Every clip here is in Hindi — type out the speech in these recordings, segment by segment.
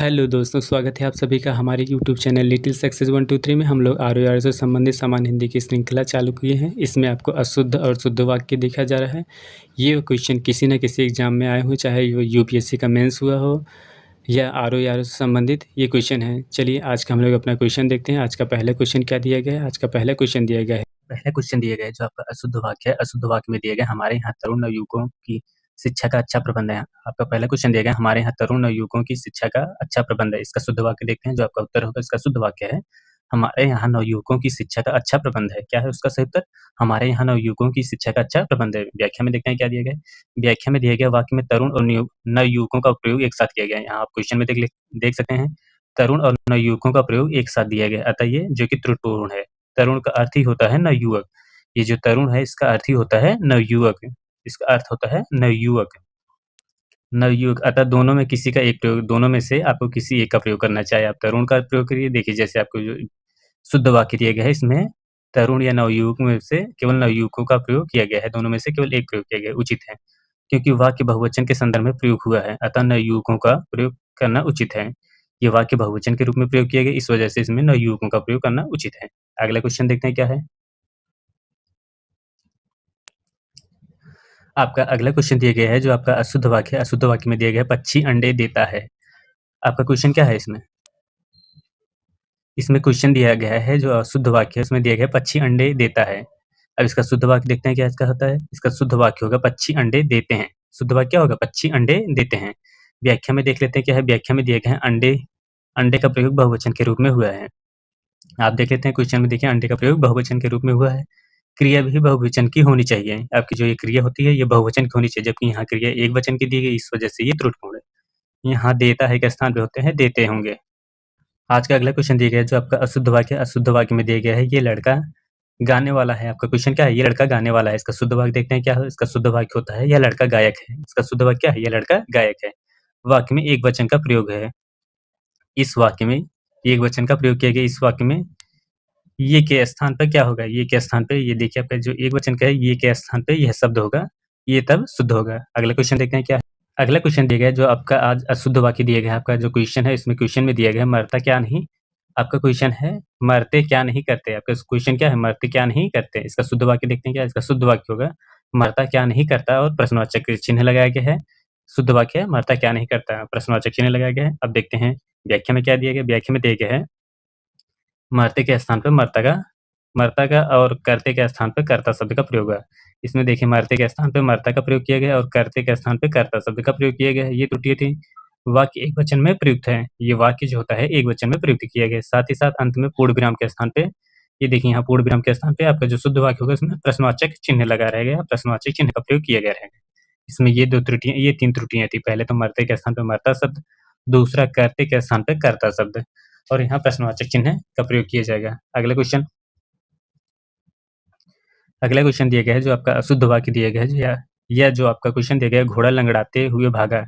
हेलो दोस्तों, स्वागत है आप सभी का हमारे यूट्यूब चैनल लिटिल सक्सेस 123 में। हम लोग आर से संबंधित सामान्य हिंदी की श्रृंखला चालू किए हैं। इसमें आपको अशुद्ध और शुद्ध वाक्य देखा जा रहा है। ये क्वेश्चन किसी न किसी एग्जाम में आए हुए, चाहे वो यूपीएससी का मेंस हुआ हो या आर से संबंधित ये क्वेश्चन है। चलिए आज का हम लोग अपना क्वेश्चन देखते हैं। आज का पहला क्वेश्चन क्या दिया गया है? आज का पहला क्वेश्चन दिया गया है, पहला क्वेश्चन दिया गया है जो आपका अशुद्ध वाक्य है। अशुद्ध वाक्य में दिया गया हमारे यहाँ तरुण नवयुवकों की शिक्षा का अच्छा प्रबंध है। आपका पहला क्वेश्चन दिया गया हमारे यहाँ तरुण नवयुवकों की शिक्षा का अच्छा प्रबंध है। इसका शुद्ध वाक्य देखते हैं। जो आपका उत्तर होगा इसका शुद्ध वाक्य है, हमारे यहाँ नवयुवकों की शिक्षा का अच्छा प्रबंध है। क्या है उसका सही उत्तर? हमारे यहाँ नवयुवकों की शिक्षा का अच्छा प्रबंध है। व्याख्या में देखते हैं क्या दिया गया है। व्याख्या में दिया गया वाक्य में तरुण और नवयुवकों का प्रयोग एक साथ किया गया है। यहाँ आप क्वेश्चन में देख सकते हैं तरुण और नवयुवकों का प्रयोग एक साथ दिया गया, अतः ये जो कि त्रुटिपूर्ण है। तरुण का अर्थ ही होता है नवयुवक। ये जो तरुण है इसका अर्थ ही होता है नवयुवक। इसका अर्थ होता है नवयुवक। नवयुवक अतः दोनों में किसी का एक प्रयोग, दोनों में से आपको किसी एक का प्रयोग करना चाहिए। आप तरुण का प्रयोग करिए। देखिए जैसे आपको जो शुद्ध वाक्य दिया गया है इसमें तरुण या नवयुवक में से केवल नवयुवकों का प्रयोग किया गया है। दोनों में से केवल एक प्रयोग किया गया उचित है, क्योंकि वाक्य बहुवचन के संदर्भ में प्रयोग हुआ है, अतः नवयुवकों का प्रयोग करना उचित है। ये वाक्य बहुवचन के रूप में प्रयोग किया गया, इस वजह से इसमें नवयुवकों का प्रयोग करना उचित है। अगला क्वेश्चन देखते हैं क्या है। आपका अगला क्वेश्चन दिया गया है जो आपका अशुद्ध वाक्य है। अशुद्ध वाक्य में दिया गया है पक्षी अंडे देता है। आपका क्वेश्चन क्या है इसमें? इसमें क्वेश्चन दिया गया है जो अशुद्ध वाक्य है उसमें दिया गया है पक्षी अंडे देता है। अब इसका शुद्ध वाक्य देखते हैं क्या इसका होता है। इसका शुद्ध वाक्य होगा पक्षी अंडे देते हैं। शुद्ध वाक्य क्या होगा? पक्षी अंडे देते हैं। व्याख्या में देख लेते हैं क्या है। व्याख्या में दिया गया है अंडे, अंडे का प्रयोग बहुवचन के रूप में हुआ है। आप देख लेते हैं क्वेश्चन में, देखिए अंडे का प्रयोग बहुवचन के रूप में हुआ है। क्रिया भी बहुवचन की होनी चाहिए। आपकी जो ये क्रिया होती है ये बहुवचन की होनी चाहिए, जबकि यहाँ क्रिया एक वचन की दी गई, इस वजह से ये त्रुटिपूर्ण है। यहाँ देता है के स्थान पे होते हैं देते होंगे। आज का अगला क्वेश्चन दिया गया है जो आपका अशुद्ध वाक्य। अशुद्ध वाक्य में दिया गया है ये लड़का गाने वाला है। आपका क्वेश्चन क्या है? ये लड़का गाने वाला है। इसका शुद्ध वाक्य देखते हैं क्या है। इसका शुद्ध वाक्य होता है यह लड़का गायक है। इसका शुद्ध वाक्य क्या है? यह लड़का गायक है। वाक्य में एक वचन का प्रयोग है। इस वाक्य में एक वचन का प्रयोग किया गया। इस वाक्य में ये के स्थान पर क्या होगा? ये के स्थान पे ये देखिए आपका जो एक वचन का है ये के स्थान पे यह शब्द होगा, ये तब शुद्ध होगा। अगला क्वेश्चन देखते हैं क्या है। अगला क्वेश्चन दिया गया है जो आपका आज अशुद्ध वाक्य दिया गया है। आपका जो क्वेश्चन है इसमें क्वेश्चन में दिया गया है मरता क्या नहीं। आपका क्वेश्चन है मरते क्या नहीं करते। आपका क्वेश्चन क्या है? मरते क्या नहीं करते। इसका शुद्ध वाक्य देखते हैं क्या। इसका शुद्ध वाक्य होगा मरता क्या नहीं करता और प्रश्नवाचक चिन्ह लगाया गया है। शुद्ध वाक्य है मरता क्या नहीं करता, प्रश्नवाचक चिन्ह लगाया गया है। अब देखते हैं व्याख्या में क्या दिया गया। व्याख्या में दिया गया है मरते के स्थान पर मरता का और करते के स्थान पर कर्ता शब्द का प्रयोग है। इसमें देखिए मरते के स्थान पे मरता का प्रयोग किया गया और करते के स्थान पे कर्ता शब्द का प्रयोग किया गया है। ये त्रुटियां थी। वाक्य एक वचन में प्रयुक्त है। ये वाक्य जो होता है एक वचन में प्रयुक्त किया गया है। साथ ही साथ अंत में पूर्ण विराम के स्थान पे, ये देखिए यहाँ पूर्ण विराम के स्थान पे आपका जो शुद्ध वाक्य होगा इसमें प्रश्नवाचक चिन्ह लगा रहेगा, प्रश्नवाचक चिन्ह का प्रयोग किया गया रहेगा। इसमें ये ये तीन त्रुटियां थी। पहले तो मरते के स्थान पे मरता शब्द, दूसरा करते के स्थान पे कर्ता शब्द, और यहाँ प्रश्नवाचक चिन्ह का प्रयोग किया जाएगा। अगला क्वेश्चन दिया गया है जो आपका अशुद्ध वाक्य दिया गया है। या जो आपका क्वेश्चन दिया गया है घोड़ा लंगड़ाते हुए भागा।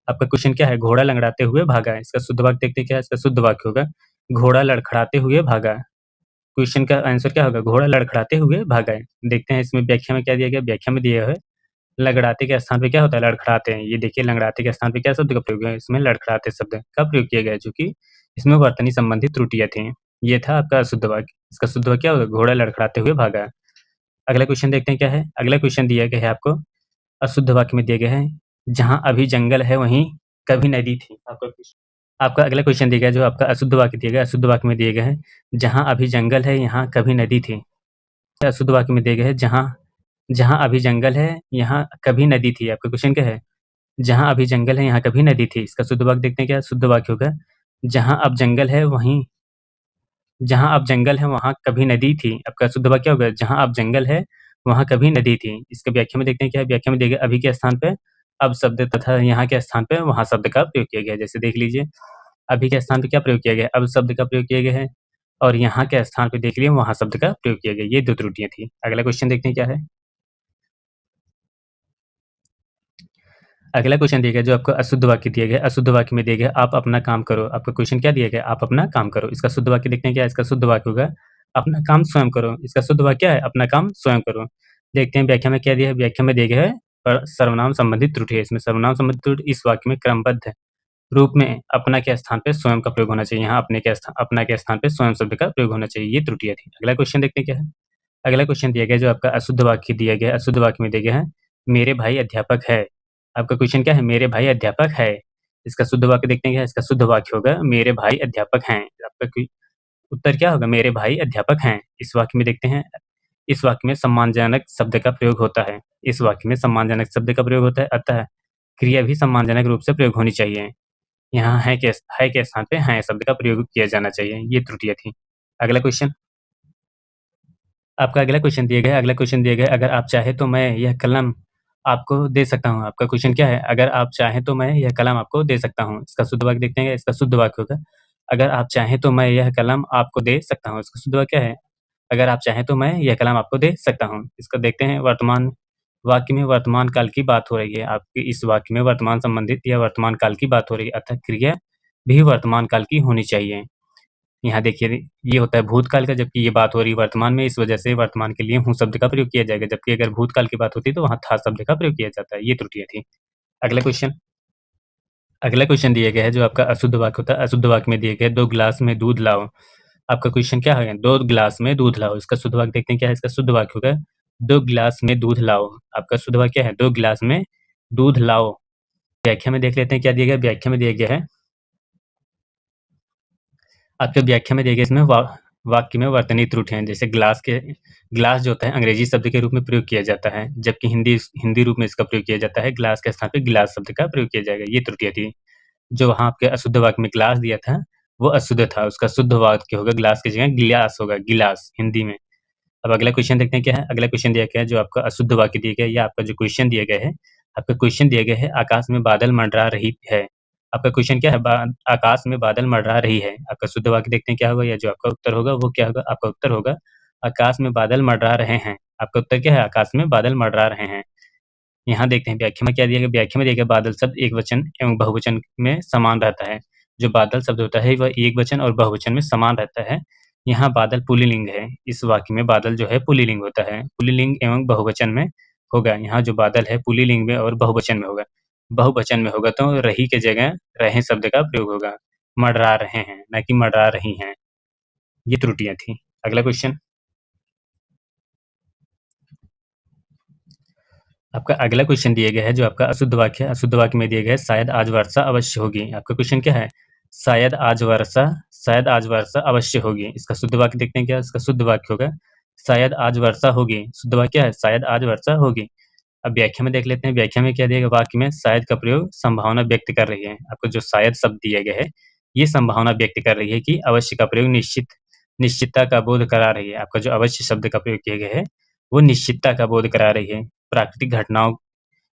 आपका क्वेश्चन क्या है? घोड़ा लंगड़ाते हुए भागा। इसका शुद्ध वाक्य देखते हैं क्या है। इसका शुद्ध वाक्य होगा घोड़ा लड़खड़ाते हुए भागा। क्वेश्चन का आंसर क्या होगा? घोड़ा लड़खड़ाते हुए भागा है। देखते हैं इसमें व्याख्या में क्या दिया गया। व्याख्या में दिया है लंगड़ाते के स्थान पे क्या होता है? लड़खड़ाते हैं। ये देखिए लंगड़ाते के स्थान पे क्या शब्द का प्रयोग है? इसमें लड़खड़ाते शब्द का प्रयोग किया गया है, जो कि इसमें वर्तनी संबंधित त्रुटियां थी। ये था आपका अशुद्ध वाक्य। इसका शुद्ध वाक्य क्या होगा? घोड़ा लड़खड़ाते हुए भागा। अगला क्वेश्चन देखते हैं क्या है। अगला क्वेश्चन दिया गया है आपको अशुद्ध वाक्य में दिया गया है जहाँ अभी जंगल है वहीं कभी नदी थी। आपका अगला क्वेश्चन दिया गया जो आपका अशुद्ध वाक्य दिया गया। अशुद्ध वाक्य में दिया गया है जहाँ अभी जंगल है यहाँ कभी नदी थी। अशुद्ध वाक्य में दिया गया है जहाँ अभी जंगल है यहाँ कभी नदी थी। आपका क्वेश्चन क्या है? जहाँ अभी जंगल है यहाँ कभी नदी थी। इसका शुद्ध वाक्य देखते हैं क्या। शुद्ध वाक्य होगा जहाँ अब जंगल है वहाँ कभी नदी थी। आपका शुद्ध वाक्य क्या होगा? जहाँ अब जंगल है वहाँ कभी नदी थी। इसके व्याख्या में देखते हैं क्या है। व्याख्या में दिया गया अभी के स्थान पे अब शब्द तथा यहाँ के स्थान पे वहाँ शब्द का प्रयोग किया गया है। जैसे देख लीजिए अभी के स्थान पे क्या प्रयोग किया गया है? अब शब्द का प्रयोग किया गया है, और यहाँ के स्थान पे देख लिए वहाँ शब्द का प्रयोग किया गया। ये दो त्रुटियां थी। अगला क्वेश्चन देखते हैं क्या है। अगला क्वेश्चन दिया गया जो आपको अशुद्ध वाक्य दिया गया। अशुद्ध वाक्य में दिया गया आप अपना काम करो। आपका क्वेश्चन क्या दिया गया? आप अपना काम करो। इसका शुद्ध वाक्य देखते हैं क्या। इसका शुद्ध वाक्य होगा अपना काम स्वयं करो। इसका शुद्ध वाक्य क्या है? अपना काम स्वयं करो। देखते हैं व्याख्या में क्या दिया है। व्याख्या में दिया गया है सर्वनाम संबंधित त्रुटि है। इसमें सर्वनाम संबंधित त्रुटि इस वाक्य में क्रमबद्ध है। रूप में अपना के स्थान पे स्वयं का प्रयोग होना चाहिए। यहाँ अपना के स्थान पे स्वयं शब्द का प्रयोग होना चाहिए। ये त्रुटियाँ थी। अगला क्वेश्चन देखते हैं क्या है? अगला क्वेश्चन दिया गया जो आपका अशुद्ध वाक्य दिया गया है। अशुद्ध वाक्य में दिया गया है, मेरे भाई अध्यापक है। आपका क्वेश्चन क्या है? मेरे भाई अध्यापक है। इसका शुद्ध वाक्य देखते हैं क्या है? इसका शुद्ध वाक्य होगा, मेरे भाई अध्यापक हैं। आपका उत्तर क्या होगा? मेरे भाई अध्यापक हैं। इस वाक्य में देखते हैं, इस वाक्य में सम्मानजनक शब्द का प्रयोग होता है। इस वाक्य में सम्मानजनक शब्द का प्रयोग होता है, अतः क्रिया भी सम्मानजनक रूप से प्रयोग होनी चाहिए। यहाँ है के स्थान पे हैं शब्द का प्रयोग किया जाना चाहिए। ये त्रुटियाँ थी। अगला क्वेश्चन, आपका अगला क्वेश्चन दिया गया है। अगला क्वेश्चन दिया गया है, अगर आप चाहें तो मैं यह कलम आपको दे सकता हूँ। आपका क्वेश्चन क्या है? अगर आप चाहें तो मैं यह कलम आपको दे सकता हूँ। इसका शुद्ध वाक्य देखते हैं। इसका शुद्ध वाक्य होगा, अगर आप चाहें तो मैं यह कलम आपको दे सकता हूँ। इसका शुद्ध वाक्य क्या है? अगर आप चाहें तो मैं यह कलम आपको दे सकता हूँ। इसको देखते हैं, वर्तमान वाक्य में वर्तमान काल की बात हो रही है। आपके इस वाक्य में वर्तमान संबंधित या वर्तमान काल की बात हो रही है, अतः क्रिया भी वर्तमान काल की होनी चाहिए। यहाँ देखिए, ये होता है भूतकाल का, जबकि ये बात हो रही है वर्तमान में, इस वजह से वर्तमान के लिए हूँ शब्द का प्रयोग किया जाएगा, जबकि अगर भूतकाल की बात होती तो वहाँ था शब्द का प्रयोग किया जाता है। ये त्रुटियाँ थी। अगला क्वेश्चन, अगला क्वेश्चन दिया गया है जो आपका अशुद्ध वाक्य होता है। अशुद्ध वाक्य में दिया गया है, 2 गिलास में दूध लाओ। आपका क्वेश्चन क्या है? 2 गिलास में दूध लाओ। इसका शुद्ध वाक्य देखते हैं क्या है? इसका शुद्ध वाक्य होगा, 2 गिलास में दूध लाओ। आपका शुद्ध वाक्य क्या है? 2 गिलास में दूध लाओ। व्याख्या में देख लेते हैं क्या दिया गया है। व्याख्या में दिया गया है, आपके व्याख्या में दिया गया इसमें वाक्य में वर्तनी त्रुटि हैं। जैसे ग्लास जो होता है अंग्रेजी शब्द के रूप में प्रयोग किया जाता है, जबकि हिंदी रूप में इसका प्रयोग किया जाता है। ग्लास के स्थान पे गिलास शब्द का प्रयोग किया जाएगा। ये त्रुटियाँ थी। जो वहाँ आपके अशुद्ध वाक्य में ग्लास दिया था, वो अशुद्ध था। उसका शुद्ध वाक्य होगा, ग्लास की जगह गिलास होगा, गिलास हिंदी में। अब अगला क्वेश्चन देखते हैं क्या है। अगला क्वेश्चन दिया गया है जो आपका अशुद्ध वाक्य दिया गया है, या आपका जो क्वेश्चन दिया गया है, आपका क्वेश्चन दिया गया है, आकाश में बादल मंडरा रही है। आपका क्वेश्चन क्या है? आकाश में बादल मंडरा रही है। आपका शुद्ध वाक्य देखते हैं क्या होगा, या जो आपका उत्तर होगा वो क्या होगा? आपका उत्तर होगा, आकाश में बादल मंडरा रहे हैं। आपका उत्तर क्या है? आकाश में बादल मंडरा रहे हैं। यहाँ देखते हैं व्याख्या में क्या दिया गया। व्याख्या में दिया गया, बादल शब्द एकवचन एवं बहुवचन में समान रहता है। जो बादल शब्द होता है वह एकवचन और बहुवचन में समान रहता है। यहाँ बादल पुल्लिंग है। इस वाक्य में बादल जो है पुल्लिंग होता है। पुल्लिंग एवं बहुवचन में होगा। यहाँ जो बादल है पुल्लिंग में और बहुवचन में होगा। बहुवचन में होगा तो रही के जगह रहे शब्द का प्रयोग होगा। मंडरा रहे हैं, ना कि मंडरा रही हैं। ये त्रुटियाँ थी। अगला क्वेश्चन, आपका अगला क्वेश्चन दिया गया है जो आपका अशुद्ध वाक्य है। अशुद्ध वाक्य में दिया गया है, शायद आज वर्षा अवश्य होगी। आपका क्वेश्चन क्या है? शायद आज वर्षा अवश्य होगी। इसका शुद्ध वाक्य देखते हैं क्या? इसका शुद्ध वाक्य होगा, शायद आज वर्षा होगी। शुद्ध वाक्य क्या है? शायद आज वर्षा होगी। अब व्याख्या में देख लेते हैं। व्याख्या में क्या दिया गया? वाक्य में शायद का प्रयोग संभावना व्यक्त कर रही है। आपको जो शायद शब्द दिया गया है, ये संभावना व्यक्त कर रही है कि अवश्य का प्रयोग निश्चितता का बोध करा रही है। आपका जो अवश्य शब्द का प्रयोग किया गया है, वो निश्चितता का बोध करा रही है। प्राकृतिक घटनाओं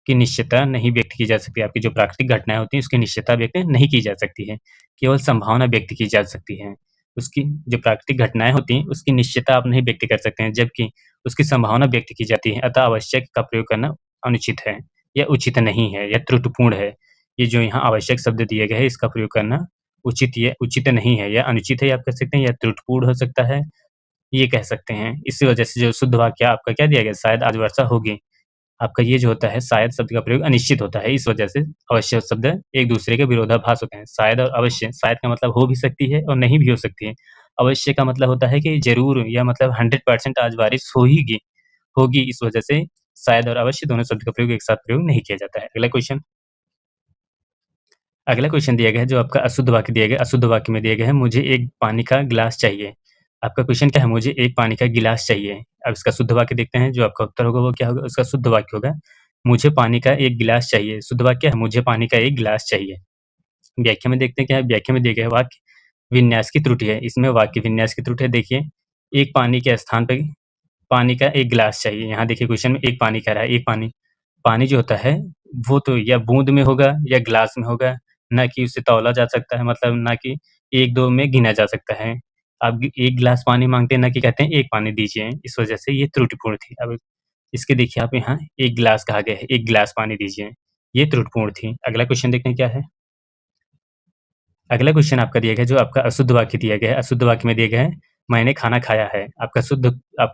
की निश्चितता नहीं व्यक्त की जा सकती। आपकी जो प्राकृतिक घटनाएँ होती हैं, उसकी निश्चितता व्यक्त नहीं की जा सकती है, केवल संभावना व्यक्त की जा सकती है। उसकी जो प्राकृतिक घटनाएँ होती हैं, उसकी निश्चितता आप नहीं व्यक्त कर सकते हैं, जबकि उसकी संभावना व्यक्त की जाती है। अतः आवश्यक का प्रयोग करना अनुचित है, या उचित नहीं है, या त्रुटिपूर्ण है। ये जो यहाँ आवश्यक शब्द दिए गए हैं, इसका प्रयोग करना उचित नहीं है, या अनुचित है आप कह सकते हैं, या त्रुटिपूर्ण हो सकता है, ये कह सकते हैं। इसी वजह से जो शुद्ध वाक्य आपका क्या दिया गया? शायद आज वर्षा होगी। आपका ये जो होता है शायद शब्द का प्रयोग अनिश्चित होता है। इस वजह से अवश्य शब्द एक दूसरे के विरोधाभास होते हैं। शायद और अवश्य, शायद का मतलब हो भी सकती है और नहीं भी हो सकती है। अवश्य का मतलब होता है कि ज़रूर, या मतलब 100% आज बारिश होगी। इस वजह से शायद और अवश्य दोनों शब्द का प्रयोग एक साथ प्रयोग नहीं किया जाता है। अगला क्वेश्चन दिया गया है जो आपका अशुद्ध वाक्य दिया गया है। अशुद्ध वाक्य में दिया गया है, मुझे एक पानी का गिलास चाहिए। आपका क्वेश्चन क्या है? मुझे एक पानी का गिलास चाहिए। अब इसका शुद्ध वाक्य देखते हैं। जो आपका उत्तर होगा वो क्या होगा? उसका शुद्ध वाक्य होगा, मुझे पानी का एक गिलास चाहिए। शुद्ध वाक्य क्या है? मुझे पानी का एक गिलास चाहिए। व्याख्या में देखते हैं क्या है? व्याख्या में दिया गया है, वाक्य विन्यास की त्रुटि है। इसमें वाक्य विन्यास की त्रुटि है। देखिए, एक पानी के स्थान पे पानी का एक गिलास चाहिए। यहाँ देखिए क्वेश्चन में एक पानी कह रहा है। एक पानी जो होता है, वो तो या बूँद में होगा या ग्लास में होगा, ना कि उसे तौला जा सकता है, मतलब ना कि 1-2 में गिना जा सकता है। आप 1 गिलास पानी माँगते हैं, ना कि कहते हैं 1 पानी दीजिए। इस वजह से ये त्रुटिपूर्ण थी। अब इसके देखिए आप यहाँ 1 गिलास कहा गया है, 1 गिलास पानी दीजिए। ये त्रुटिपूर्ण थी। अगला क्वेश्चन देखते हैं क्या है? अगला क्वेश्चन आपका दिया गया है जो आपका अशुद्ध वाक्य दिया गया है। अशुद्ध वाक्य में दिया गया है, मैंने खाना खाया है। आपका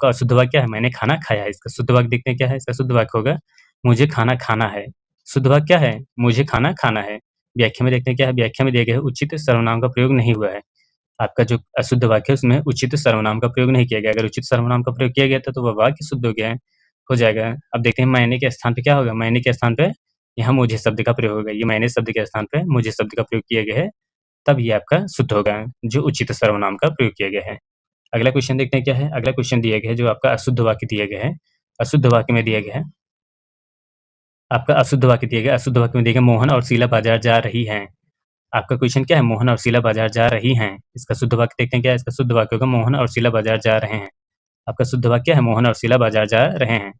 अशुद्ध वाक्य क्या है? मैंने खाना खाया है। इसका शुद्ध वाक्य देखते हैं क्या है? इसका शुद्ध वाक्य होगा, मुझे खाना खाना है। शुद्ध वाक्य क्या है? मुझे खाना खाना है। व्याख्या में देखते हैं क्या है, व्याख्या में दिया गया है उचित सर्वनाम का प्रयोग नहीं हुआ है। आपका जो अशुद्ध वाक्य है उसमें उचित सर्वनाम का प्रयोग नहीं किया गया। अगर उचित सर्वनाम का प्रयोग किया गया था तो वह वाक्य शुद्ध हो जाएगा। अब देखते हैं मैंने के स्थान पे क्या होगा, मैंने के स्थान पे यहाँ मुझे शब्द का प्रयोग होगा। ये मैंने शब्द के स्थान पे मुझे शब्द का प्रयोग किया गया है, तब ये आपका शुद्ध होगा, जो उचित सर्वनाम का प्रयोग किया गया है। अगला क्वेश्चन देखते हैं क्या है। अगला क्वेश्चन दिया गया है जो आपका अशुद्ध वाक्य दिया गया है। अशुद्ध वाक्य में दिया गया है, आपका अशुद्ध वाक्य दिया गया, अशुद्ध वाक्य में दिया गया मोहन और शीला बाजार जा रही हैं। आपका क्वेश्चन क्या है, मोहन और शीला बाजार जा रही हैं। इसका शुद्ध वाक्य देखते हैं क्या है। इसका शुद्ध वाक्य होगा मोहन और शीला बाजार जा रहे हैं। आपका शुद्ध वाक्य क्या है, मोहन और शीला बाजार जा रहे हैं।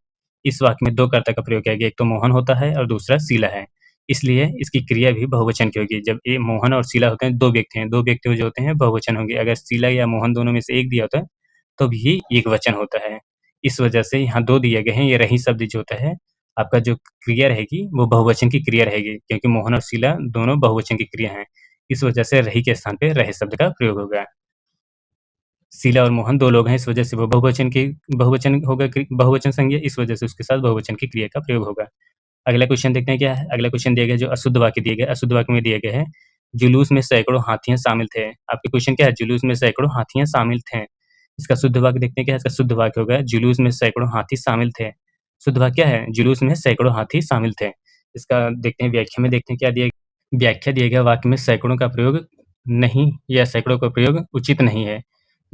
इस वाक्य में 2 कर्ता का प्रयोग किया गया, एक तो मोहन होता है और दूसरा शीला है। इसलिए इसकी क्रिया भी बहुवचन की होगी। जब ये मोहन और शीला होते हैं, 2 व्यक्ति हैं, 2 व्यक्ति जो होते हैं बहुवचन होंगे। अगर शीला या मोहन दोनों में से एक दिया होता है, तो भी एकवचन होता है। इस वजह से यहाँ 2 दिए गए हैं। ये रही शब्द जो होता है, आपका जो क्रिया रहेगी वो बहुवचन की क्रिया रहेगी, क्योंकि मोहन और शीला दोनों बहुवचन की क्रिया हैं। इस वजह से रही के स्थान पे रहे शब्द का प्रयोग होगा। शीला और मोहन 2 लोग हैं, इस वजह से वो बहुवचन होगा, बहुवचन संज्ञा, इस वजह से उसके साथ बहुवचन की क्रिया का प्रयोग होगा। अगला क्वेश्चन देखते हैं क्या है। अगला क्वेश्चन दिया गया जो अशुद्ध वाक्य दिया गया, अशुद्ध वाक्य में दिया गया है जुलूस में सैकड़ों हाथियाँ शामिल थे। आपके क्वेश्चन क्या है, जुलूस में सैकड़ों हाथियाँ शामिल थे। इसका शुद्ध वाक्य देखते हैं क्या है। इसका शुद्ध वाक्य होगा जुलूस में सैकड़ों हाथी शामिल थे। शुद्ध वाक्य क्या है, जुलूस में सैकड़ों हाथी शामिल थे। इसका देखते हैं व्याख्या में, देखते हैं क्या दिया। व्याख्या दिया गया वाक्य में सैकड़ों का प्रयोग नहीं या सैकड़ों का प्रयोग उचित नहीं है।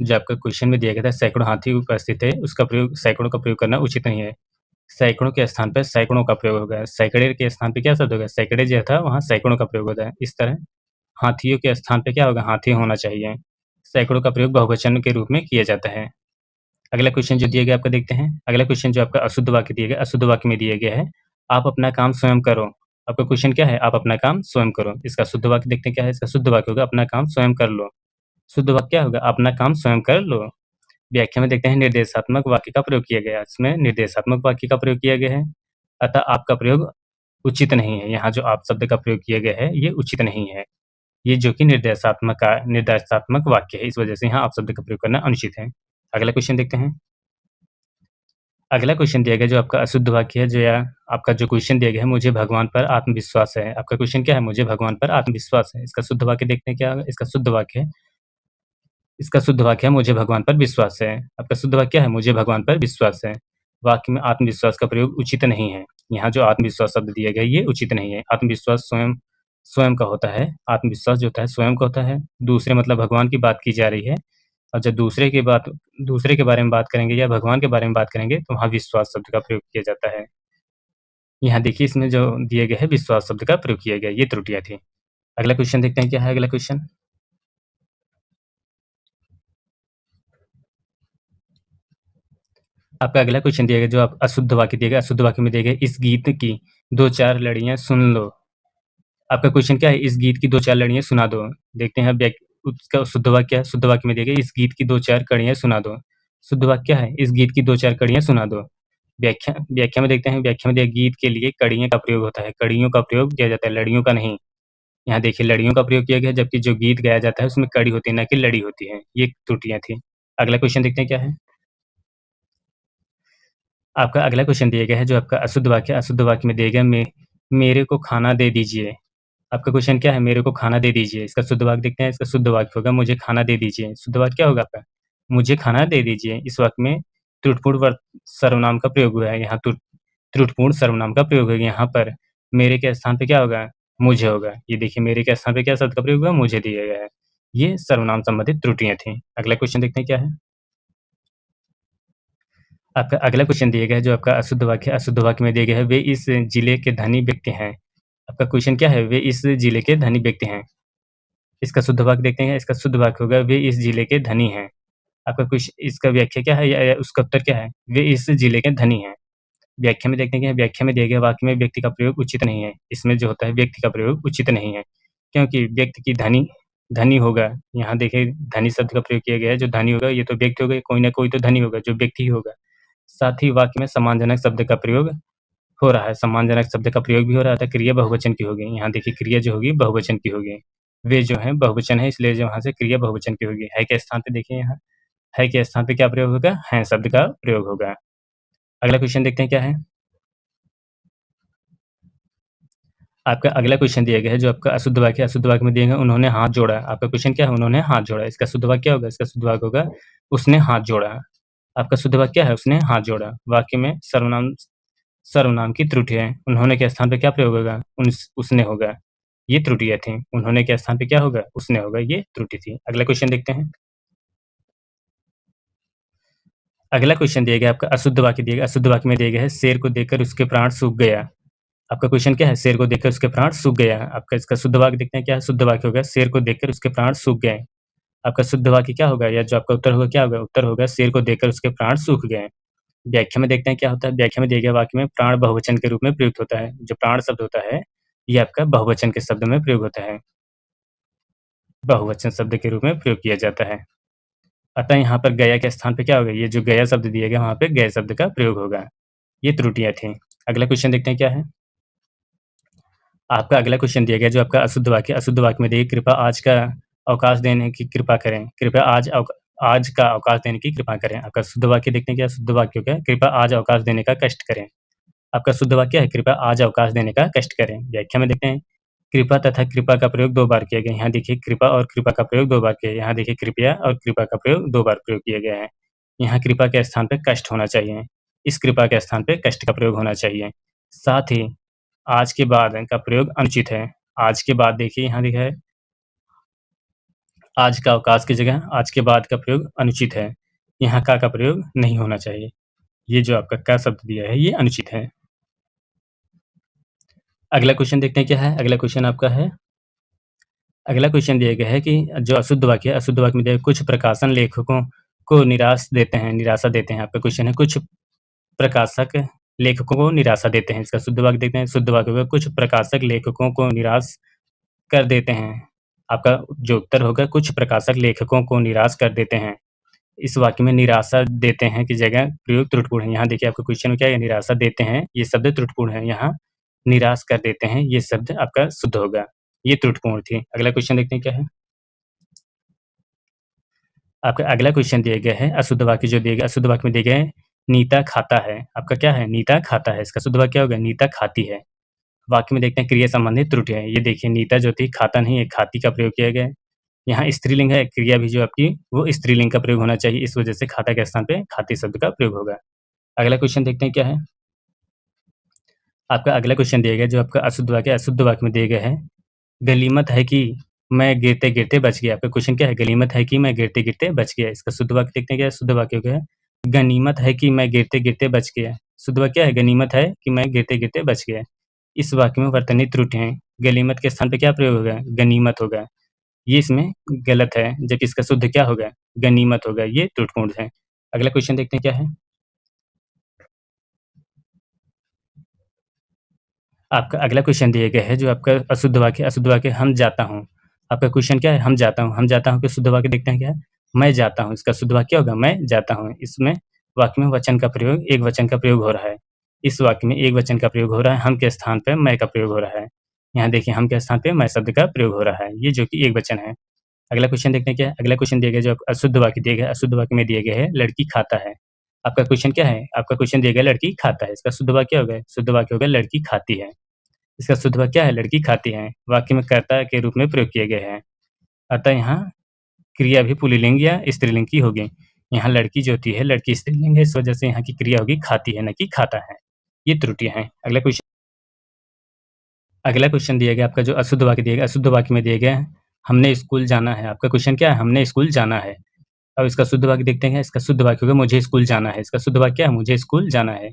जो आपका क्वेश्चन में दिया गया था सैकड़ों हाथी उपस्थित है, उसका प्रयोग सैकड़ों का प्रयोग करना उचित नहीं है। सैकड़ों के स्थान पर सैकड़ों का प्रयोग होगा। सैकड़े के स्थान पे क्या शब्द होगा, सैकड़े जो था वहाँ सैकड़ों का प्रयोग होता है। इस तरह हाथियों के स्थान पे क्या होगा, हाथी होना चाहिए। सैकड़ों का प्रयोग बहुवचन के रूप में किया जाता है। अगला क्वेश्चन जो दिया गया आपका देखते हैं। अगला क्वेश्चन जो आपका अशुद्ध वाक्य दिया गया, अशुद्ध वाक्य में दिया गया है आप अपना काम स्वयं करो। आपका क्वेश्चन क्या है, आप अपना काम स्वयं करो। इसका शुद्ध वाक्य देखते हैं क्या है। इसका शुद्ध वाक्य होगा अपना काम स्वयं कर लो। शुद्ध वाक्य क्या होगा, अपना काम स्वयं कर लो। व्याख्या में देखते हैं निर्देशात्मक वाक्य का प्रयोग किया गया है। इसमें निर्देशात्मक वाक्य का प्रयोग किया गया है, अतः आपका प्रयोग उचित नहीं है। यहाँ जो आप शब्द का प्रयोग किया गया है ये उचित नहीं है। ये जो कि निर्देशात्मक वाक्य है, इस वजह से यहाँ आप शब्द का प्रयोग करना अनुचित है। अगला क्वेश्चन देखते हैं। अगला क्वेश्चन दिया गया जो आपका अशुद्ध वाक्य है, जो या आपका जो क्वेश्चन दिया गया है मुझे भगवान पर आत्मविश्वास है। आपका क्वेश्चन क्या है, मुझे भगवान पर आत्मविश्वास है। इसका शुद्ध वाक्य देखते हैं क्या होगा। इसका शुद्ध वाक्य है मुझे भगवान पर विश्वास है। आपका शुद्ध वाक्य क्या है, मुझे भगवान पर विश्वास है। वाक्य में आत्मविश्वास का प्रयोग उचित नहीं है। यहाँ जो आत्मविश्वास शब्द दिया गया ये उचित नहीं है। आत्मविश्वास स्वयं स्वयं का होता है। आत्मविश्वास जो होता है स्वयं का होता है। दूसरे मतलब भगवान की बात की जा रही है, और जब दूसरे के बारे में बात करेंगे या भगवान के बारे में बात करेंगे तो वहाँ विश्वास शब्द का प्रयोग किया जाता है। यहाँ देखिए इसमें जो दिए गए है विश्वास शब्द का प्रयोग किया गया, ये त्रुटियाँ थी। अगला क्वेश्चन देखते हैं क्या है। अगला क्वेश्चन आपका अगला क्वेश्चन दिया गया जो आप अशुद्ध वाक्य दिया गया, अशुद्ध वाक्य में दिया गया इस गीत की 2-4 लड़ियाँ सुन लो। आपका क्वेश्चन क्या है, इस गीत की 2-4 लड़ियाँ सुना दो। देखते हैं उसका शुद्ध वाक्य क्या है। शुद्ध वाक्य में दिया गया इस गीत की 2-4 कड़ियाँ सुना दो। शुद्ध वाक्य क्या है, इस गीत की 2-4 कड़ियाँ सुना दो। व्याख्या में देखते हैं। व्याख्या में दिया गीत के लिए कड़ियों का प्रयोग होता है। कड़ियों का प्रयोग किया जाता है, लड़ियों का नहीं। यहाँ देखिए लड़ियों का प्रयोग किया गया है, जबकि जो गीत गाया जाता है उसमें कड़ी होती है, ना कि लड़ी होती है। ये त्रुटियाँ थी। अगला क्वेश्चन देखते हैं क्या है। आपका अगला क्वेश्चन दिया गया है जो आपका अशुद्ध वाक्य, अशुद्ध वाक्य में दिया गया मेरे को खाना दे दीजिए। आपका क्वेश्चन क्या है, मेरे को खाना दे दीजिए। इसका शुद्ध वाक्य देखते हैं। इसका शुद्ध वाक्य होगा मुझे खाना दे दीजिए। शुद्ध वाक्य क्या होगा आपका, मुझे खाना दे दीजिए। इस वाक्य में त्रुटिपूर्ण सर्वनाम का प्रयोग हुआ है। यहाँ त्रुटिपूर्ण सर्वनाम का प्रयोग है। यहाँ पर मेरे के स्थान पे क्या होगा, मुझे होगा। ये देखिए मेरे के स्थान पे क्या शब्द का प्रयोग हुआ, मुझे दिया गया है। ये सर्वनाम संबंधित त्रुटियाँ थी। अगला क्वेश्चन देखते हैं क्या है। आपका अगला क्वेश्चन दिया गया है जो आपका अशुद्ध वाक्य, अशुद्ध वाक्य में दिया गया है वे इस जिले के धनी व्यक्ति हैं। आपका क्वेश्चन क्या है, वे इस जिले के धनी व्यक्ति हैं। इसका शुद्ध वाक्य देखते हैं। इसका शुद्ध वाक्य होगा वे इस जिले के धनी हैं। आपका कुछ इसका व्याख्या क्या है या उसका उत्तर क्या है, वे इस जिले के धनी हैं। व्याख्या में देखते हैं कि व्याख्या में दिया गया वाक्य में व्यक्ति का प्रयोग उचित नहीं है। इसमें जो होता है व्यक्ति का प्रयोग उचित नहीं है, क्योंकि व्यक्ति की धनी होगा। यहाँ देखिए धनी शब्द का प्रयोग किया गया है। जो धनी होगा ये तो व्यक्ति होगा, कोई ना कोई तो धनी होगा, जो व्यक्ति ही होगा। साथ ही वाक्य में सम्मानजनक शब्द का प्रयोग हो रहा है। सम्मानजनक शब्द का प्रयोग भी हो रहा था। क्रिया बहुवचन की होगी। यहाँ देखिए क्रिया जो होगी बहुवचन की होगी। वे जो है बहुवचन है, इसलिए जो यहाँ से क्रिया बहुवचन की होगी। है के स्थान पे देखिए, यहाँ है के स्थान पे क्या प्रयोग होगा, हैं शब्द का प्रयोग होगा। अगला क्वेश्चन देखते हैं क्या है। आपका अगला क्वेश्चन दिया गया है जो आपका अशुद्ध वाक्य में दिए गए उन्होंने हाथ जोड़ा। आपका क्वेश्चन क्या है? उन्होंने हाथ जोड़ा। इसका शुद्ध वाक्य क्या होगा? इसका शुद्ध वाक्य होगा उसने हाथ जोड़ा। आपका शुद्ध वाक्य क्या है? उसने हाथ जोड़ा। वाक्य में सर्वनाम की त्रुटि है। उन्होंने के स्थान पे क्या प्रयोग होगा? उसने होगा। ये त्रुटियाँ थी। उन्होंने के स्थान पे क्या होगा? उसने होगा। ये त्रुटि थी। अगला क्वेश्चन देखते हैं। अगला क्वेश्चन दिया गया आपका अशुद्ध वाक्य दिया गया। अशुद्ध वाक्य में दिया गया है शेर को देखकर उसके प्राण सूख गया। आपका क्वेश्चन क्या है? शेर को देखकर उसके प्राण सूख गया। आपका इसका शुद्ध वाक्य देखते हैं क्या है? शुद्ध वाक्य होगा शेर को देखकर उसके प्राण सूख गए। आपका शुद्ध वाक्य क्या होगा? या जो आपका उत्तर होगा क्या होगा? उत्तर होगा शेर को देखकर उसके प्राण सूख गए। व्याख्या में देखते हैं क्या होता है? व्याख्या में दिए गए वाक्य में प्राण बहुवचन के रूप में प्रयुक्त होता है। जो प्राण शब्द होता है, ये आपका बहुवचन के शब्द में प्रयोग होता है। बहुवचन शब्द के रूप में प्रयोग किया जाता है। अतः यहाँ पर गया के स्थान पे क्या होगा? ये जो गया शब्द दिया गया वहाँ पे गए शब्द का प्रयोग होगा। ये त्रुटियाँ थी। अगला क्वेश्चन देखते हैं क्या है? आपका अगला क्वेश्चन दिया गया जो आपका अशुद्ध वाक्य में देखिए कृपया आज का अवकाश देने की कृपा करें। कृपया आज का अवकाश देने की कृपा करें। आपका शुद्ध वाक्य देखते हैं क्या? शुद्ध वाक्य क्या है? कृपया आज अवकाश देने का कष्ट करें। आपका शुद्ध वाक्य है कृपया आज अवकाश देने का कष्ट करें। व्याख्या में देखते हैं कृपा तथा कृपा का प्रयोग 2 बार किया गया है। यहाँ देखिए कृपा और कृपा का प्रयोग 2 बार किया है। यहाँ देखिए कृपया और कृपा का प्रयोग 2 बार प्रयोग किया गया है। यहाँ कृपा के स्थान पे कष्ट होना चाहिए। इस कृपा के स्थान पे कष्ट का प्रयोग होना चाहिए। साथ ही आज के बाद का प्रयोग अनुचित है। आज के बाद देखिए यहाँ लिखा है आज का अवकाश की जगह आज के बाद का प्रयोग अनुचित है। यहाँ का प्रयोग नहीं होना चाहिए। ये जो आपका का शब्द दिया है ये अनुचित है। अगला क्वेश्चन देखते हैं क्या है? अगला क्वेश्चन आपका है अगला क्वेश्चन दिया गया है कि जो अशुद्ध वाक्य है, अशुद्ध वाक्य में दिया कुछ प्रकाशन लेखकों को निराशा देते हैं। आपका क्वेश्चन है कुछ प्रकाशक लेखकों को निराशा देते हैं। इसका शुद्ध वाक्य देखते हैं। शुद्ध वाक्य होगा कुछ प्रकाशक लेखकों को निराश कर देते हैं। आपका जो उत्तर होगा कुछ प्रकाशक लेखकों को निराश कर देते हैं। इस वाक्य में निराशा देते हैं की जगह प्रयोग त्रुटिपूर्ण है। यहाँ देखिए आपका क्वेश्चन में क्या है? निराशा देते हैं, ये शब्द त्रुटिपूर्ण है। यहाँ निराश कर देते हैं, ये शब्द आपका शुद्ध होगा। ये त्रुटिपूर्ण थी। अगला क्वेश्चन देखते हैं क्या है? आपका अगला क्वेश्चन दिया गया है अशुद्ध वाक्य जो दिया गया अशुद्ध वाक्य में दिया गया है नीता खाता है। आपका क्या है? नीता खाता है। इसका शुद्ध वाक्य क्या होगा? नीता खाती है। वाक्य में देखते हैं क्रिया संबंधित त्रुटि है। ये देखिए नीता जो थी खाता नहीं है, खाती का प्रयोग किया गया है। यहाँ स्त्रीलिंग है, क्रिया भी जो आपकी वो स्त्रीलिंग का प्रयोग होना चाहिए। इस वजह से खाता के स्थान पे खाती शब्द का प्रयोग होगा। अगला क्वेश्चन देखते हैं क्या है? आपका अगला क्वेश्चन दिया गया जो आपका अशुद्ध वाक्य में दिया गया है गनीमत है कि मैं गिरते-गिरते बच गया। आपका क्वेश्चन क्या है? गनीमत है कि मैं गिरते-गिरते बच गया। इसका शुद्ध वाक्य देखते हैं क्या है? शुद्ध वाक्य क्या है? गनीमत है कि मैं गिरते-गिरते बच गया। शुद्ध वाक्य क्या है? गनीमत है कि मैं गिरते-गिरते बच गया। इस वाक्य में वर्तनी त्रुटि है। गनीमत के स्थान पे क्या प्रयोग होगा? गनीमत होगा। ये इसमें गलत है, जबकि इसका शुद्ध क्या होगा? गनीमत होगा। ये त्रुटिपूर्ण है। अगला क्वेश्चन देखते हैं क्या है? आपका अगला क्वेश्चन दिया गया है जो आपका अशुद्ध वाक्य हम जाता हूँ। आपका क्वेश्चन क्या है? हम जाता हूँ। हम जाता हूँ के शुद्ध वाक्य देखते हैं क्या है? मैं जाता हूँ। इसका शुद्ध वाक्य क्या होगा? मैं जाता हूँ। इसमें वाक्य में वचन का प्रयोग एकवचन का प्रयोग हो रहा है। इस वाक्य में एकवचन का प्रयोग हो रहा है, हम के स्थान पे मैं का प्रयोग हो रहा है। यहाँ देखिए हम के स्थान पे मैं शब्द का प्रयोग हो रहा है, ये जो कि एकवचन है। अगला क्वेश्चन देखते हैं क्या है? अगला क्वेश्चन दिया गया जो अशुद्ध वाक्य दिया गया है, अशुद्ध वाक्य में दिया गया है लड़की खाता है। आपका क्वेश्चन क्या है? आपका क्वेश्चन दिया गया लड़की खाता है। इसका शुद्ध वाक्य क्या होगा? शुद्ध वाक्य होगा लड़की खाती है। इसका शुद्ध वाक्य क्या है? लड़की खाती है। वाक्य में कर्ता के रूप में प्रयोग किए गए हैं। अतः यहाँ क्रिया भी पुल्लिंग या स्त्रीलिंग की होगी। यहाँ लड़की जो होती है, लड़की स्त्रीलिंग है, इस वजह से यहाँ की क्रिया होगी खाती है, न कि खाता है। ये त्रुटियाँ हैं। अगला क्वेश्चन दिया गया आपका जो अशुद्ध वाक्य दिया गया, अशुद्ध वाक्य में दिया गया है हमने स्कूल जाना है। आपका क्वेश्चन क्या है? हमने स्कूल जाना है। अब इसका शुद्ध वाक्य देखते हैं। इसका शुद्ध वाक्य होगा मुझे स्कूल जाना है। इसका शुद्ध वाक्य क्या है? मुझे स्कूल जाना है।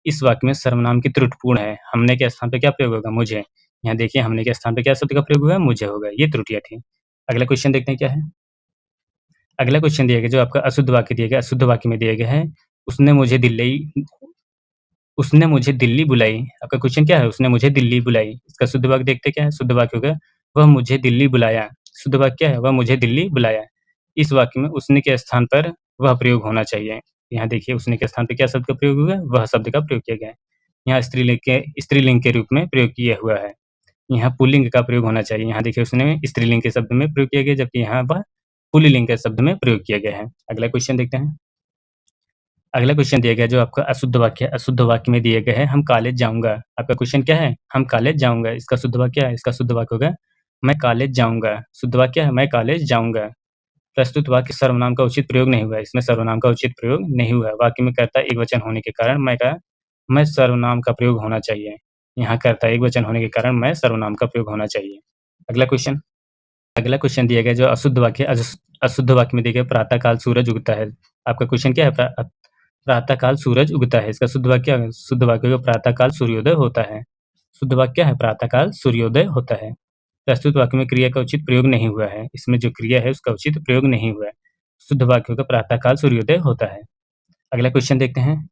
इस वाक्य में सर्वनाम की त्रुटिपूर्ण है। हमने के स्थान पे क्या प्रयोग होगा? मुझे। यहाँ देखिए हमने के स्थान पे क्या शब्द का प्रयोग हुआ है? मुझे होगा। ये त्रुटियाँ थी। अगला क्वेश्चन देखते हैं क्या है? अगला क्वेश्चन दिया गया जो आपका अशुद्ध वाक्य दिया गया, अशुद्ध वाक्य में दिया गया है उसने मुझे दिल्ली बुलाई। आपका क्वेश्चन क्या है? उसने मुझे दिल्ली बुलाई। इसका शुद्ध वाक्य देखते हैं क्या है? शुद्ध वाक्य होगा वह मुझे दिल्ली बुलाया। शुद्ध वाक्य क्या है? वह मुझे दिल्ली बुलाया। इस वाक्य में उसने के स्थान पर वह प्रयोग होना चाहिए। यहाँ देखिए उसने के स्थान पे क्या शब्द का प्रयोग हुआ है? वह शब्द का प्रयोग किया गया है। यहाँ स्त्रीलिंग के रूप में प्रयोग किया हुआ है। यहाँ पुल्लिंग का प्रयोग होना चाहिए। यहाँ देखिए उसने स्त्रीलिंग के शब्द में प्रयोग किया गया, जबकि यहाँ वह पुल्लिंग के शब्द में प्रयोग किया गया है। अगला क्वेश्चन देखते हैं। अगला क्वेश्चन दिया गया जो आपका अशुद्ध वाक्य है, अशुद्ध वाक्य में दिया गया है हम कॉलेज जाऊँगा। आपका क्वेश्चन क्या है? हम कॉलेज जाऊँगा। इसका शुद्ध वाक्य क्या है? इसका शुद्ध वाक्य होगा मैं कॉलेज जाऊँगा। शुद्ध वाक्य क्या है? मैं कॉलेज जाऊँगा। प्रस्तुत वाक्य सर्वनाम का उचित प्रयोग नहीं हुआ है। इसमें सर्वनाम का उचित प्रयोग नहीं हुआ है। वाक्य में कर्ता एकवचन होने के कारण मैं सर्वनाम का प्रयोग होना चाहिए। यहाँ कर्ता एकवचन होने के कारण मैं सर्वनाम का प्रयोग होना चाहिए। अगला क्वेश्चन दिया गया जो अशुद्ध वाक्य में दिया गया प्रातः काल सूरज उगता है। आपका क्वेश्चन क्या है? प्रातः काल सूरज उगता है। इसका शुद्ध वाक्य क्या है? शुद्ध वाक्य होगा प्रातः काल सूर्योदय होता है। शुद्ध वाक्य क्या है? प्रातः काल सूर्योदय होता है। प्रस्तुत वाक्य में क्रिया का उचित प्रयोग नहीं हुआ है। इसमें जो क्रिया है उसका उचित प्रयोग नहीं हुआ है। शुद्ध वाक्य होगा प्रातः काल सूर्योदय होता है। अगला क्वेश्चन देखते हैं।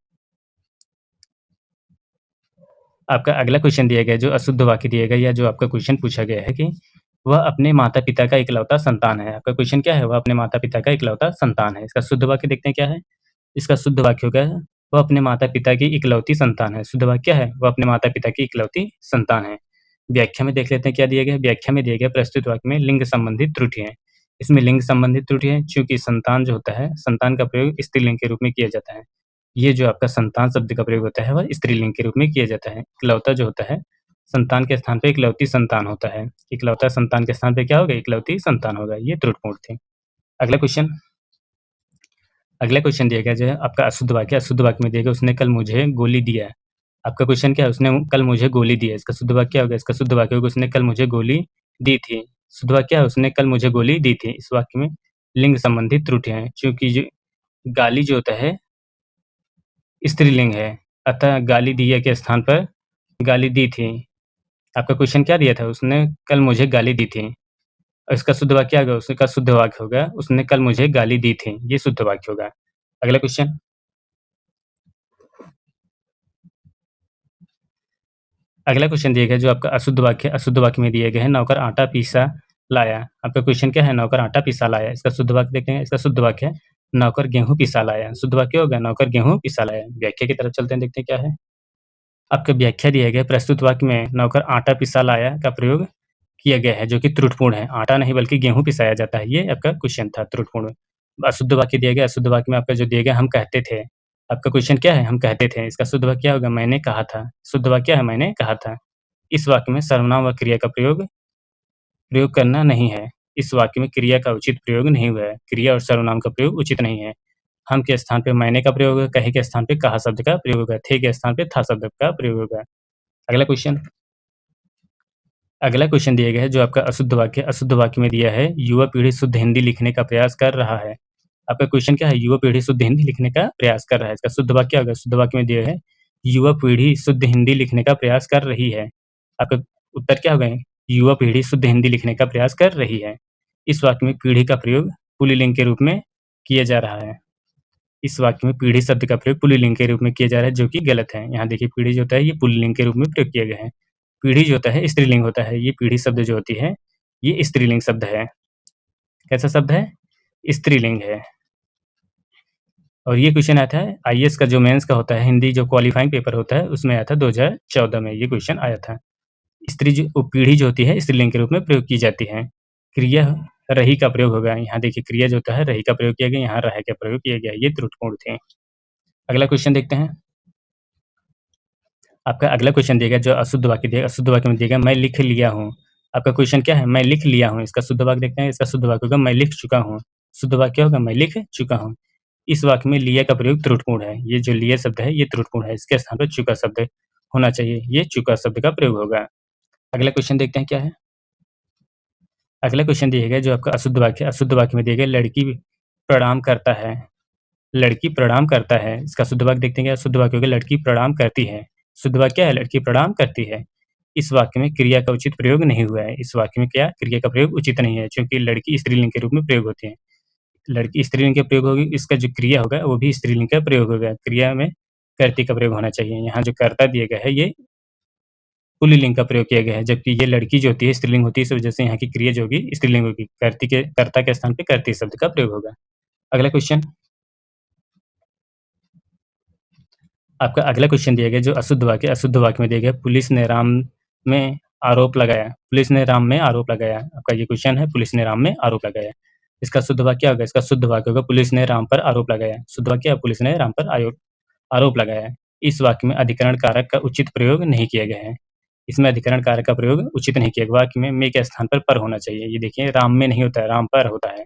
आपका अगला क्वेश्चन दिया गया जो अशुद्ध वाक्य दिया गया या जो आपका क्वेश्चन पूछा गया है कि वह अपने माता-पिता का इकलौता संतान है। आपका क्वेश्चन क्या है? वह अपने माता-पिता का इकलौता संतान है। इसका शुद्ध वाक्य देखते हैं क्या है? इसका शुद्ध वाक्य होगा वह अपने माता-पिता की इकलौती संतान है। शुद्ध वाक्य क्या है? वह अपने माता-पिता की इकलौती संतान है। व्याख्या में देख लेते हैं क्या दिया गया है? व्याख्या में दिया गया प्रस्तुत वाक्य में लिंग संबंधित त्रुटि है। इसमें लिंग संबंधित त्रुटि है चूँकि संतान जो होता है, संतान का प्रयोग स्त्रीलिंग के रूप में किया जाता है। ये जो आपका संतान शब्द का प्रयोग होता है वह स्त्रीलिंग के रूप में किया जाता है। इकलौता जो होता है, संतान के स्थान पे इकलौती संतान होता है। इकलौता संतान के स्थान पे क्या होगा? इकलौती संतान होगा। ये त्रुटिपूर्ण थी। अगला क्वेश्चन दिया गया जो है आपका अशुद्ध वाक्य में दिया गया उसने कल मुझे गोली दिया। आपका क्वेश्चन क्या है? उसने कल मुझे गोली दी है। इसका शुद्ध वाक्य क्या होगा? इसका शुद्ध वाक्य होगा उसने कल मुझे गोली दी थी। शुद्ध वाक्य क्या है? उसने कल मुझे गोली दी थी। इस वाक्य में लिंग संबंधित त्रुटि है चूँकि जो गाली जो होता है स्त्रीलिंग है, अतः गाली दिया के स्थान पर गाली दी थी। आपका क्वेश्चन क्या दिया था? उसने कल मुझे गाली दी थी। इसका शुद्ध वाक्य क्या होगा? उसका शुद्ध वाक्य होगा उसने कल मुझे गाली दी थी। ये शुद्ध वाक्य होगा। अगला क्वेश्चन दिया गया जो आपका अशुद्ध वाक्य में दिए गए हैं नौकर आटा पीसा लाया। आपका क्वेश्चन क्या है? नौकर आटा पीसा लाया। इसका शुद्ध वाक्य देखते हैं। इसका शुद्ध वाक्य है नौकर गेहूँ पिसा लाया। शुद्ध वाक्य होगा नौकर गेहूँ पिसा लाया। व्याख्या की तरफ चलते हैं, देखते हैं क्या है। आपका व्याख्या दिया गया प्रस्तुत वाक्य में नौकर आटा पिसा लाया का प्रयोग किया गया है जो कि त्रुटिपूर्ण है। आटा नहीं बल्कि गेहूँ पिसाया जाता है। ये आपका क्वेश्चन था त्रुटिपूर्ण। अशुद्ध वाक्य दिया गया। अशुद्ध वाक्य में आपका जो दिया गया हम कहते थे। आपका क्वेश्चन क्या है? हम कहते थे। इसका शुद्ध वाक्य क्या होगा? मैंने कहा था। शुद्ध वाक्य क्या है? मैंने कहा था। इस वाक्य में सर्वनाम व क्रिया का प्रयोग करना नहीं है। इस वाक्य में क्रिया का उचित प्रयोग नहीं हुआ है। क्रिया और सर्वनाम का प्रयोग उचित नहीं है। हम के स्थान पे मैंने का प्रयोग होगा, कहे के स्थान पे कहा शब्द का प्रयोग होगा, थे के स्थान पे था शब्द का प्रयोग होगा। अगला क्वेश्चन दिया गया है जो आपका अशुद्ध वाक्य में दिया है युवा पीढ़ी शुद्ध हिंदी लिखने का प्रयास कर रहा है। आपका क्वेश्चन क्या है? युवा पीढ़ी शुद्ध हिंदी लिखने का प्रयास कर रहा है। इसका शुद्ध वाक्य क्या होगा? शुद्ध वाक्य में दिया है युवा पीढ़ी शुद्ध हिंदी लिखने का प्रयास कर रही है। आपका उत्तर क्या होगा? युवा पीढ़ी शुद्ध हिंदी लिखने का प्रयास कर रही है। इस वाक्य में पीढ़ी का प्रयोग पुल्लिंग के रूप में किया जा रहा है। इस वाक्य में पीढ़ी शब्द का प्रयोग पुल्लिंग के रूप में किया जा रहा है जो कि गलत है। यहाँ देखिए पीढ़ी जो होता है ये पुल्लिंग के रूप में प्रयोग किया गया है। पीढ़ी जो होता है स्त्रीलिंग होता है। ये पीढ़ी शब्द जो होती है ये स्त्रीलिंग शब्द है। कैसा शब्द है? स्त्रीलिंग है। और ये क्वेश्चन आया था आईएएस का जो मेंस का होता है हिंदी जो क्वालिफाइंग पेपर होता है उसमें आया था 2014 में ये क्वेश्चन आया था। पीढ़ी जो होती है स्त्रीलिंग के रूप में प्रयोग की जाती है। क्रिया रही का प्रयोग होगा। यहाँ देखिए क्रिया जो होता है रही का प्रयोग किया गया, यहाँ रह का प्रयोग किया गया। ये त्रुटिपूर्ण थे। अगला क्वेश्चन देखते हैं। आपका अगला क्वेश्चन दिया गया जो अशुद्ध वाक्य में दिया गया मैं लिख लिया हूँ। आपका क्वेश्चन क्या है? मैं लिख लिया हूँ। इसका शुद्ध वाक्य देखते हैं। इसका शुद्ध वाक्य होगा मैं लिख चुका हूँ। शुद्ध वाक्य होगा मैं लिख चुका हूँ। इस वाक्य में लिया का प्रयोग त्रुटिपूर्ण है। ये जो लिया शब्द है ये त्रुटिपूर्ण है। इसके स्थान पर चुका शब्द होना चाहिए। ये चुका शब्द का प्रयोग होगा। अगला क्वेश्चन देखते हैं क्या है। अगला क्वेश्चन दिया गया जो आपका अशुद्ध वाक्य में दिया गया लड़की प्रणाम करता है। लड़की प्रणाम करता है। इसका शुद्ध वाक्य देखते हैं क्या? शुद्ध वाक्य होगा लड़की प्रणाम करती है। शुद्ध वाक्य क्या है? लड़की प्रणाम करती है। इस वाक्य में क्रिया का उचित प्रयोग नहीं हुआ है। इस वाक्य में क्या क्रिया का प्रयोग उचित नहीं है क्योंकि लड़की स्त्रीलिंग के रूप में प्रयोग होती है। लड़की स्त्रीलिंग के प्रयोग होगी, इसका जो क्रिया होगा वो भी स्त्रीलिंग का प्रयोग होगा। क्रिया में कर्ती का प्रयोग होना चाहिए। यहाँ जो कर्ता दिया गया है ये पुल्लिंग का प्रयोग किया गया है जबकि ये लड़की जो होती है स्त्रीलिंग होती है इस वजह से यहाँ की क्रिया जो होगी स्त्रीलिंग होगी। कर्ता के स्थान पे कर्ती शब्द का प्रयोग होगा। अगला क्वेश्चन आपका अगला क्वेश्चन दिया गया जो अशुद्ध वाक्य में दिया गया पुलिस ने राम में आरोप लगाया। पुलिस ने राम में आरोप लगाया। आपका ये क्वेश्चन है पुलिस ने राम में आरोप लगाया। इसका शुद्ध वाक्य क्या होगा? इसका शुद्ध वाक्य होगा पुलिस ने राम पर आरोप लगाया। शुद्ध वाक्य क्या है? पुलिस ने राम पर आरोप लगाया। इस वाक्य में अधिकरण कारक का उचित प्रयोग नहीं किया गया है। इसमें अधिकरण कारक का प्रयोग उचित नहीं किया गया। वाक्य में के स्थान पर होना चाहिए। ये देखिए राम में नहीं होता है, राम पर होता है।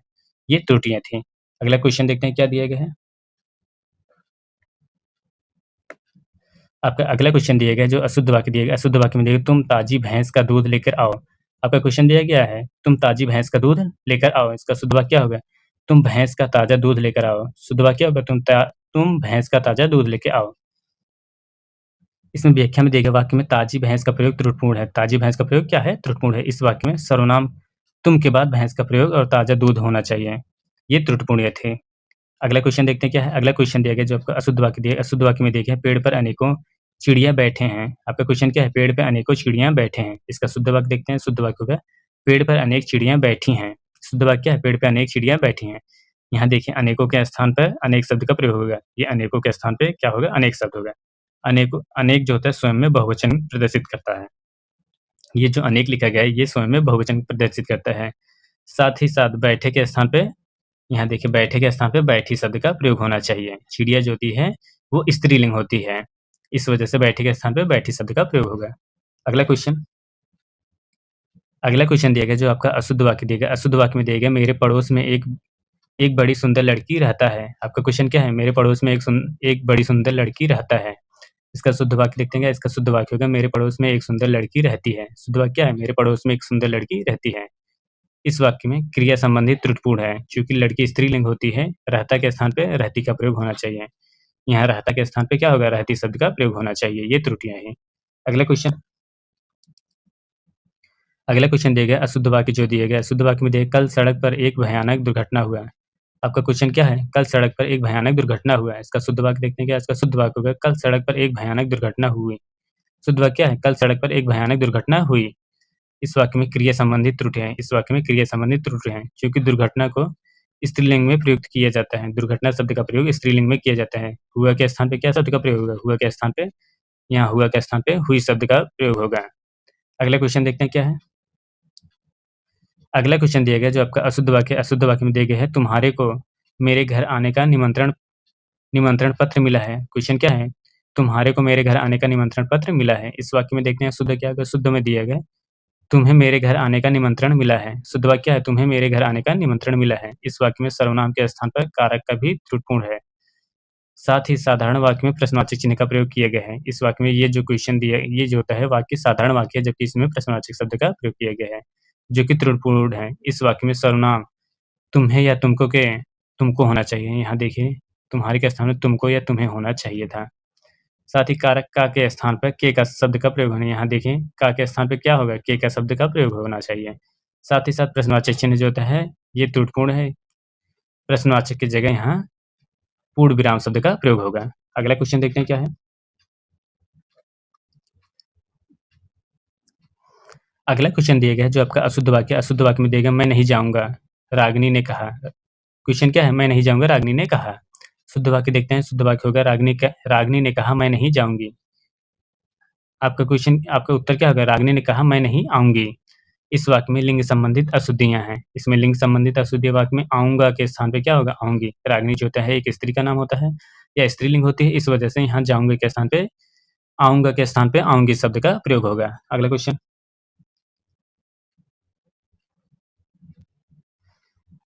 ये त्रुटियां थी। अगला क्वेश्चन देखते हैं क्या दिया गया है। आपका अगला क्वेश्चन दिया गया है जो अशुद्ध वाक्य दिया गया। अशुद्ध वाक्य में दिया गया तुम ताजी भैंस का दूध लेकर आओ। आपका क्वेश्चन दिया गया है तुम ताजी भैंस का दूध लेकर आओ। इसका शुद्ध वाक्य क्या होगा? तुम भैंस का ताजा दूध लेकर आओ। शुद्ध वाक्य क्या होगा? तुम भैंस का ताजा दूध लेकर आओ। इसमें व्याख्या में दिए गए वाक्य में ताजी भैंस का प्रयोग त्रुटिपूर्ण है। ताजी भैंस का प्रयोग क्या है? त्रुटिपूर्ण है। इस वाक्य में सर्वनाम तुम के बाद भैंस का प्रयोग और ताजा दूध होना चाहिए। ये त्रुटिपूर्ण थे। अगला क्वेश्चन देखते हैं क्या है। अगला क्वेश्चन दिया गया जो आपका अशुद्ध वाक्य दिया। अशुद्ध वाक्य में देखिए पेड़ पर अनेकों चिड़िया बैठे हैं। आपका क्वेश्चन क्या है? पेड़ पे अनेकों चिड़ियां बैठे हैं। इसका शुद्ध वाक्य देखते हैं। शुद्ध वाक्य होगा पेड़ पर अनेक चिड़ियां बैठी हैं। शुद्ध वाक्य क्या है? पेड़ पे अनेक चिड़ियां बैठी हैं। यहाँ देखिए अनेकों के स्थान पर अनेक शब्द का प्रयोग होगा। ये अनेकों के स्थान पे क्या होगा? अनेक शब्द होगा। अनेक जो होता है स्वयं में बहुवचन प्रदर्शित करता है। ये जो अनेक लिखा गया है ये स्वयं में बहुवचन प्रदर्शित करता है। साथ ही साथ बैठे के स्थान पे यहाँ देखिए बैठे के स्थान पे बैठी शब्द का प्रयोग होना चाहिए। चिड़िया जो होती है वो स्त्रीलिंग होती है। इस वजह से बैठे के स्थान पे बैठी शब्द का प्रयोग होगा। अगला क्वेश्चन दिया गया जो आपका अशुद्ध वाक्य दिया गया। अशुद्ध वाक्य में दिया गया मेरे पड़ोस में एक बड़ी सुंदर लड़की रहता है। आपका क्वेश्चन क्या है? मेरे पड़ोस में एक बड़ी सुंदर लड़की रहता है। इसका शुद्ध वाक्य देखते हैं। इसका शुद्ध वाक्य होगा मेरे पड़ोस में एक सुंदर लड़की रहती है। शुद्ध वाक्य क्या है? मेरे पड़ोस में एक सुंदर लड़की रहती है। इस वाक्य में क्रिया संबंधी त्रुटिपूर्ण है। चूंकि लड़की स्त्रीलिंग होती है, रहता के स्थान पे रहती का प्रयोग होना चाहिए। यहाँ रहता के स्थान पे क्या होगा? रहती शब्द का प्रयोग होना चाहिए। ये त्रुटियां हैं। अगला क्वेश्चन दिया गया अशुद्ध वाक्य जो दिया गया। अशुद्ध वाक्य में दिया कल सड़क पर एक भयानक दुर्घटना हुआ। आपका क्वेश्चन क्या है? कल सड़क पर एक भयानक दुर्घटना हुआ है। इसका शुद्ध वाक्य देखते हैं क्या। इसका शुद्ध वाक्य होगा कल सड़क पर एक भयानक दुर्घटना हुई। शुद्ध वाक्य क्या है? कल सड़क पर एक भयानक दुर्घटना हुई। इस वाक्य में क्रिया संबंधित त्रुटि है। इस वाक्य में क्रिया संबंधित त्रुटि है क्योंकि दुर्घटना को स्त्रीलिंग में प्रयुक्त किया जाता है। दुर्घटना शब्द का प्रयोग स्त्रीलिंग में किया जाता है। हुआ के स्थान पे क्या शब्द का प्रयोग होगा? हुआ के स्थान पे यहाँ हुआ के स्थान पे हुई शब्द का प्रयोग होगा। अगला क्वेश्चन देखते हैं क्या है। अगला क्वेश्चन दिया गया जो आपका अशुद्ध वाक्य में दिया गया है तुम्हारे को मेरे घर आने का निमंत्रण पत्र मिला है। क्वेश्चन क्या है? तुम्हारे को मेरे घर आने का निमंत्रण पत्र मिला है। इस वाक्य में देखते हैं शुद्ध क्या होगा। शुद्ध में दिया गया तुम्हें मेरे घर आने का निमंत्रण मिला है। शुद्ध वाक्य क्या है? तुम्हें मेरे घर आने का निमंत्रण मिला है। इस वाक्य में सर्वनाम के स्थान पर कारक का भी त्रुटिपूर्ण है। साथ ही साधारण वाक्य में प्रश्नवाचक चिन्ह का प्रयोग किया गया है। इस वाक्य में ये जो क्वेश्चन दिया ये जो होता है वाक्य साधारण वाक्य है जबकि इसमें प्रश्नवाचक शब्द का प्रयोग किया गया है जो कि त्रुटिपूर्ण है। इस वाक्य में सर्वनाम तुम्हें या तुमको होना चाहिए। यहाँ देखिए तुम्हारे के स्थान में तुमको या तुम्हें होना चाहिए था। साथ ही कारक का के स्थान पर के का शब्द का प्रयोग होना। यहाँ देखिए का के स्थान पर क्या होगा? के का शब्द का प्रयोग होना चाहिए। साथ ही साथ प्रश्नवाचक चिन्ह जो होता है ये त्रुटिपूर्ण है। प्रश्नवाचक की जगह यहाँ पूर्ण विराम शब्द का प्रयोग होगा। अगला क्वेश्चन देखते हैं क्या है। अगला क्वेश्चन दिया गया है जो आपका अशुद्ध वाक्य में दिया गया मैं नहीं जाऊंगा रागिनी ने कहा। क्वेश्चन क्या है? मैं नहीं जाऊंगा रागिनी ने कहा। शुद्ध वाक्य देखते हैं। शुद्ध वाक्य होगा रागिनी ने कहा मैं नहीं जाऊंगी। आपका उत्तर क्या होगा? रागिनी ने कहा मैं नहीं आऊंगी। इस वाक्य में लिंग संबंधित अशुद्धियां हैं। इसमें लिंग संबंधित अशुद्धि वाक्य में आऊंगा के स्थान पे क्या होगा? आऊंगी। रागिनी जो होता है एक स्त्री का नाम होता है या स्त्रीलिंग होती है। इस वजह से यहाँ जाऊंगे के स्थान पे आऊंगा के स्थान पे आऊंगी शब्द का प्रयोग होगा।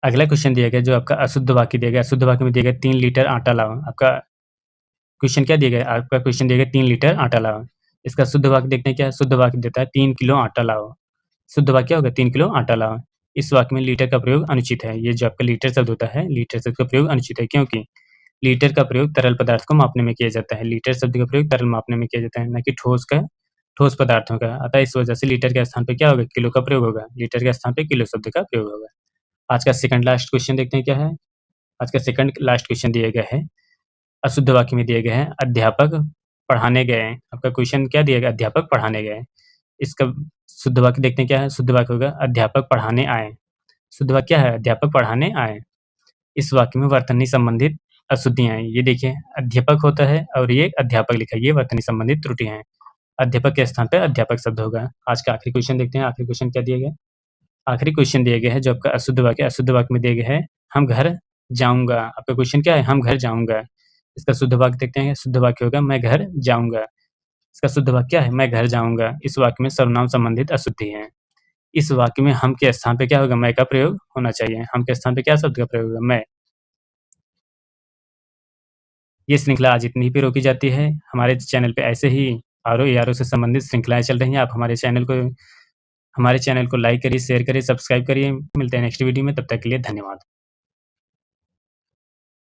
अगला क्वेश्चन दिया गया जो आपका अशुद्ध वाक्य दिया गया। अशुद्ध वाक्य में दिया गया 3 लीटर आटा लाओ। आपका क्वेश्चन क्या दिया गया? आपका क्वेश्चन दिया गया 3 लीटर आटा लाओ। इसका शुद्ध वाक्य देखते हैं क्या। शुद्ध वाक्य देता है 3 किलो आटा लाओ। शुद्ध वाक्य होगा 3 किलो आटा लाओ। इस वाक्य में लीटर का प्रयोग अनुचित है। ये जो आपका लीटर शब्द होता है लीटर शब्द का प्रयोग अनुचित है क्योंकि लीटर का प्रयोग तरल पदार्थ को मापने में किया जाता है। लीटर शब्द का प्रयोग तरल मापने में किया जाता है न कि ठोस पदार्थों का। अतः इस वजह से लीटर के स्थान पे क्या होगा? किलो का प्रयोग होगा। लीटर के स्थान पे किलो शब्द का प्रयोग होगा। आज का सेकंड लास्ट क्वेश्चन देखते हैं क्या है। आज का सेकंड लास्ट क्वेश्चन दिया गया है अशुद्ध वाक्य में दिया गया है अध्यापक पढ़ाने गए। आपका क्वेश्चन क्या दिया गया? अध्यापक पढ़ाने गए। इसका शुद्ध वाक्य देखते हैं क्या है। शुद्ध वाक्य होगा अध्यापक पढ़ाने आए। शुद्ध वाक्य क्या है? अध्यापक पढ़ाने आए। इस वाक्य में वर्तनी संबंधित अशुद्धियां हैं। ये देखिए अध्यापक होता है और ये अध्यापक लिखा है। ये वर्तनी संबंधित त्रुटि है। अध्यापक के स्थान पर अध्यापक शब्द होगा। आज का आखिरी क्वेश्चन देखते हैं। आखिरी क्वेश्चन क्या दिया गया? आखिरी क्वेश्चन दिया गया है जो आपका अशुद्ध वाक्य है। अशुद्ध वाक्य में दिया गया है हम घर जाऊँगा। आपका क्वेश्चन क्या है? हम घर जाऊँगा। इसका शुद्ध वाक्य देखते हैं। शुद्ध वाक्य होगा मैं घर जाऊँगा। इसका शुद्ध वाक्य क्या है? मैं घर जाऊँगा। इस वाक्य में सर्वनाम संबंधित अशुद्धि है। इस वाक्य में हम के स्थान पे क्या होगा? मैं का प्रयोग होना चाहिए। हम के स्थान पे क्या शब्द का प्रयोग होगा? मैं। ये श्रृंखला आज इतनी पे रोकी जाती है। हमारे चैनल पे ऐसे ही आरओ से संबंधित श्रृंखलाएँ चल रही हैं। आप हमारे चैनल को लाइक करिए, शेयर करिए, सब्सक्राइब करिए। मिलते हैं नेक्स्ट वीडियो में, तब तक के लिए धन्यवाद।